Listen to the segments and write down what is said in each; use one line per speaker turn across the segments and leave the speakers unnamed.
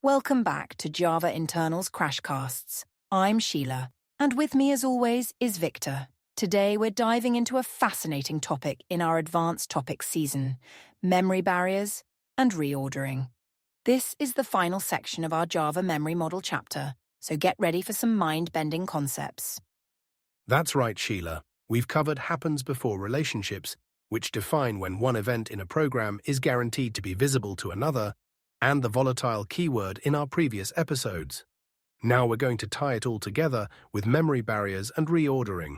Welcome back to Java Internals Crashcasts. I'm Sheila, and with me as always is Victor. Today we're diving into a fascinating topic in our advanced topics season, memory barriers and reordering. This is the final section of our Java memory model chapter, so get ready for some mind-bending concepts.
That's right, Sheila. We've covered happens before relationships, which define when one event in a program is guaranteed to be visible to another, and the volatile keyword in our previous episodes. Now we're going to tie it all together with memory barriers and reordering.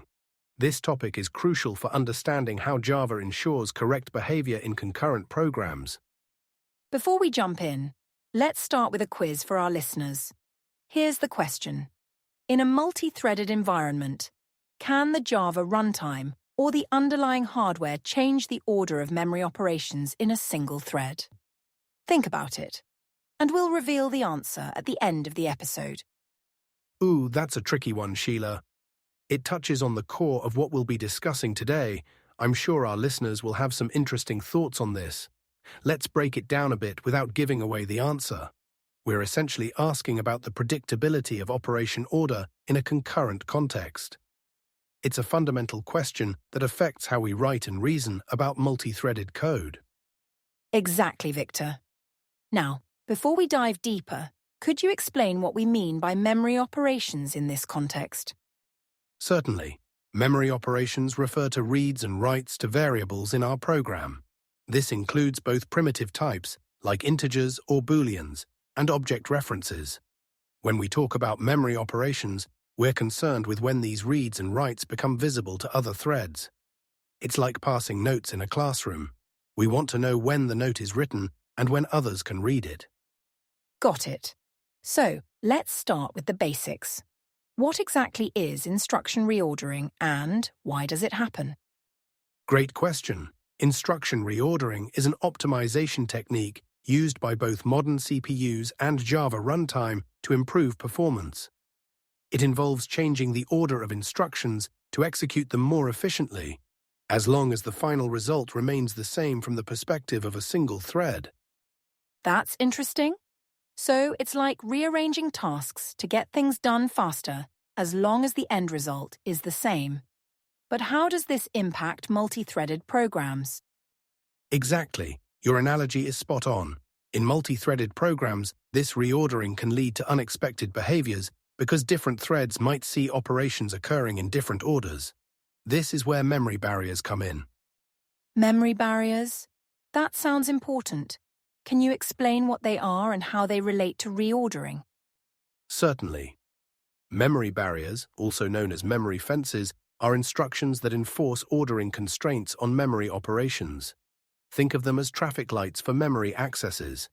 This topic is crucial for understanding how Java ensures correct behavior in concurrent programs.
Before we jump in, let's start with a quiz for our listeners. Here's the question. In a multi-threaded environment, can the Java runtime or the underlying hardware change the order of memory operations in a single thread? Think about it, and we'll reveal the answer at the end of the episode.
Ooh, that's a tricky one, Sheila. It touches on the core of what we'll be discussing today. I'm sure our listeners will have some interesting thoughts on this. Let's break it down a bit without giving away the answer. We're essentially asking about the predictability of operation order in a concurrent context. It's a fundamental question that affects how we write and reason about multi-threaded code.
Exactly, Victor. Now, before we dive deeper, could you explain what we mean by memory operations in this context?
Certainly. Memory operations refer to reads and writes to variables in our program. This includes both primitive types, like integers or booleans, and object references. When we talk about memory operations, we're concerned with when these reads and writes become visible to other threads. It's like passing notes in a classroom. We want to know when the note is written and when others can read it.
Got it. So, let's start with the basics. What exactly is instruction reordering and why does it happen?
Great question. Instruction reordering is an optimization technique used by both modern CPUs and Java runtime to improve performance. It involves changing the order of instructions to execute them more efficiently, as long as the final result remains the same from the perspective of a single thread.
That's interesting. So it's like rearranging tasks to get things done faster, as long as the end result is the same. But how does this impact multi-threaded programs?
Exactly. Your analogy is spot on. In multi-threaded programs, this reordering can lead to unexpected behaviors because different threads might see operations occurring in different orders. This is where memory barriers come in.
Memory barriers? That sounds important. Can you explain what they are and how they relate to reordering?
Certainly. Memory barriers, also known as memory fences, are instructions that enforce ordering constraints on memory operations. Think of them as traffic lights for memory accesses.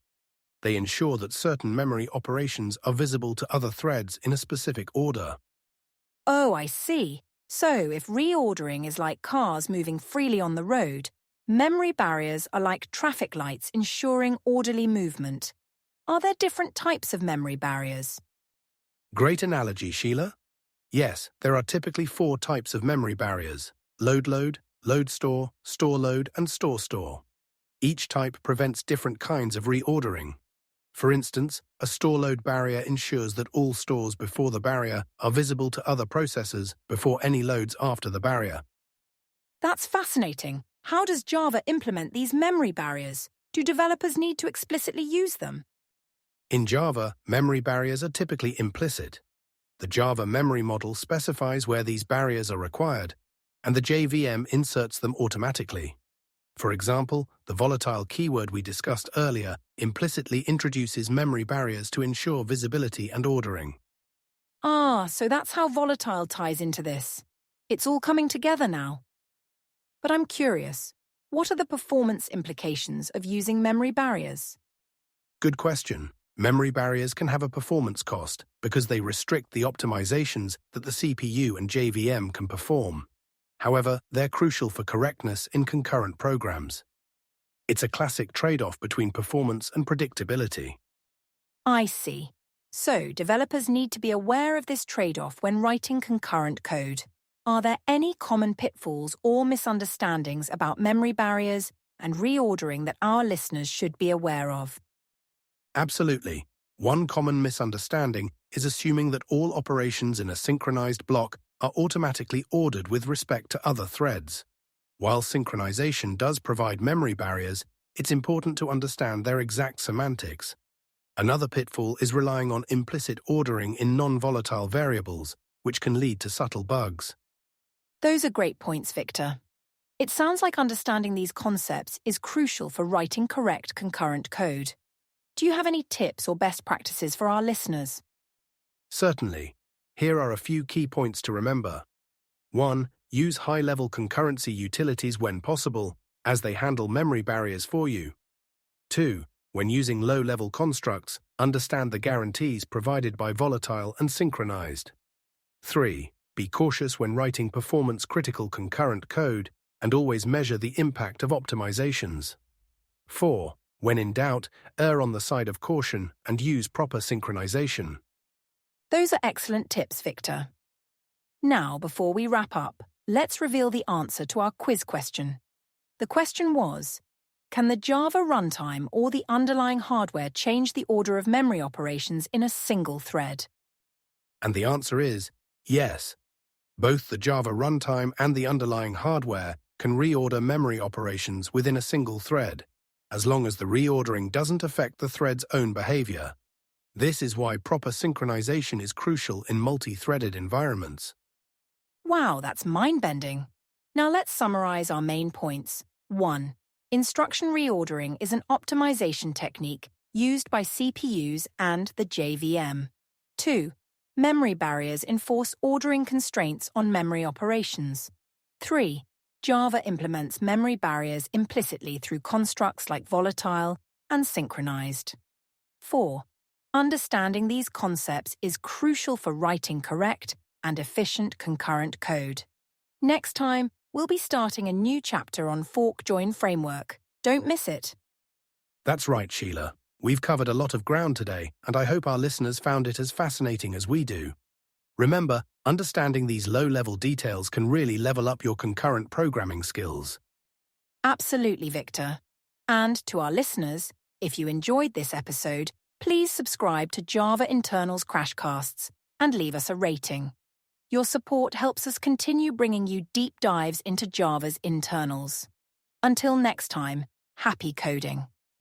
They ensure that certain memory operations are visible to other threads in a specific order.
Oh, I see. So, if reordering is like cars moving freely on the road, memory barriers are like traffic lights ensuring orderly movement. Are there different types of memory barriers?
Great analogy, Sheila. Yes, there are typically 4 types of memory barriers: load-load, load-store, store-load, and store-store. Each type prevents different kinds of reordering. For instance, a store-load barrier ensures that all stores before the barrier are visible to other processors before any loads after the barrier.
That's fascinating. How does Java implement these memory barriers? Do developers need to explicitly use them?
In Java, memory barriers are typically implicit. The Java memory model specifies where these barriers are required, and the JVM inserts them automatically. For example, the volatile keyword we discussed earlier implicitly introduces memory barriers to ensure visibility and ordering.
Ah, so that's how volatile ties into this. It's all coming together now. But I'm curious, what are the performance implications of using memory barriers?
Good question. Memory barriers can have a performance cost because they restrict the optimizations that the CPU and JVM can perform. However, they're crucial for correctness in concurrent programs. It's a classic trade-off between performance and predictability.
I see. So, developers need to be aware of this trade-off when writing concurrent code. Are there any common pitfalls or misunderstandings about memory barriers and reordering that our listeners should be aware of?
Absolutely. One common misunderstanding is assuming that all operations in a synchronized block are automatically ordered with respect to other threads. While synchronization does provide memory barriers, it's important to understand their exact semantics. Another pitfall is relying on implicit ordering in non-volatile variables, which can lead to subtle bugs.
Those are great points, Victor. It sounds like understanding these concepts is crucial for writing correct concurrent code. Do you have any tips or best practices for our listeners?
Certainly. Here are a few key points to remember. 1. Use high-level concurrency utilities when possible, as they handle memory barriers for you. 2. When using low-level constructs, understand the guarantees provided by volatile and synchronized. 3. Be cautious when writing performance-critical concurrent code, and always measure the impact of optimizations. 4. When in doubt, err on the side of caution and use proper synchronization.
Those are excellent tips, Victor. Now, before we wrap up, let's reveal the answer to our quiz question. The question was, can the Java runtime or the underlying hardware change the order of memory operations in a single thread?
And the answer is yes. Both the Java runtime and the underlying hardware can reorder memory operations within a single thread, as long as the reordering doesn't affect the thread's own behavior. This is why proper synchronization is crucial in multi-threaded environments.
Wow, that's mind-bending. Now let's summarize our main points. 1. Instruction reordering is an optimization technique used by CPUs and the JVM. 2. Memory barriers enforce ordering constraints on memory operations. 3. Java implements memory barriers implicitly through constructs like volatile and synchronized. 4. Understanding these concepts is crucial for writing correct and efficient concurrent code. Next time, we'll be starting a new chapter on fork-join framework. Don't miss it.
That's right, Sheila. We've covered a lot of ground today, and I hope our listeners found it as fascinating as we do. Remember, understanding these low-level details can really level up your concurrent programming skills.
Absolutely, Victor. And to our listeners, if you enjoyed this episode, please subscribe to Java Internals Crashcasts and leave us a rating. Your support helps us continue bringing you deep dives into Java's internals. Until next time, happy coding.